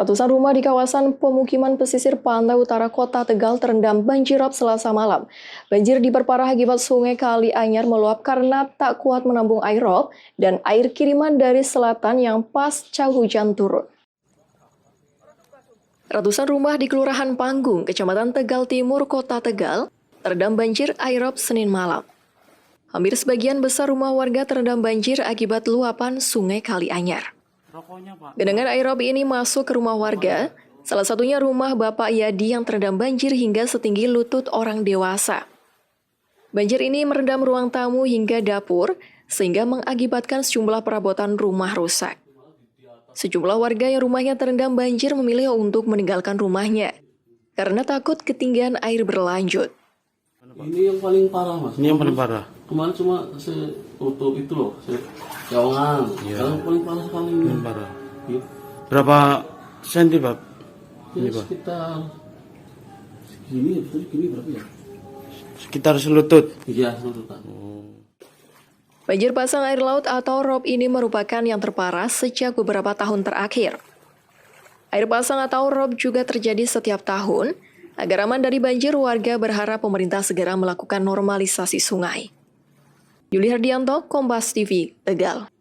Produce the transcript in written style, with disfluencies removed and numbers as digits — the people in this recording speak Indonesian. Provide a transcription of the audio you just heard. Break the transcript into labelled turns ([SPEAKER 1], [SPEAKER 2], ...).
[SPEAKER 1] Ratusan rumah di kawasan pemukiman pesisir pantai utara kota Tegal terendam banjir rob Selasa malam. Banjir diperparah akibat sungai Kali Anyar meluap karena tak kuat menampung air rob dan air kiriman dari selatan yang pasca hujan turun. Ratusan rumah di Kelurahan Panggung, Kecamatan Tegal Timur, Kota Tegal, terendam banjir air rob Senin malam. Hampir sebagian besar rumah warga terendam banjir akibat luapan sungai Kali Anyar. Genangan air rob ini masuk ke rumah warga, salah satunya rumah Bapak Yadi yang terendam banjir hingga setinggi lutut orang dewasa. Banjir ini merendam ruang tamu hingga dapur, sehingga mengakibatkan sejumlah perabotan rumah rusak. Sejumlah warga yang rumahnya terendam banjir memilih untuk meninggalkan rumahnya, karena takut ketinggian air berlanjut.
[SPEAKER 2] Ini yang paling parah, Mas.
[SPEAKER 3] Ini yang paling parah.
[SPEAKER 2] Kemarin cuma setutup itu loh, sejawangan.
[SPEAKER 3] Iya.
[SPEAKER 2] Sekarang paling parah sekali ini.
[SPEAKER 3] Paling parah.
[SPEAKER 2] Iya.
[SPEAKER 3] Berapa senti, Pak?
[SPEAKER 2] Ini
[SPEAKER 3] Pak.
[SPEAKER 2] sekitar segini, betul gini berapa ya?
[SPEAKER 3] Sekitar selutut.
[SPEAKER 2] Iya, seluruhan.
[SPEAKER 1] Banjir pasang air laut atau rob ini merupakan yang terparah sejak beberapa tahun terakhir. Air pasang atau rob juga terjadi setiap tahun. Agar aman dari banjir, warga berharap pemerintah segera melakukan normalisasi sungai. Yuli Hardianto, Kompas TV, Tegal.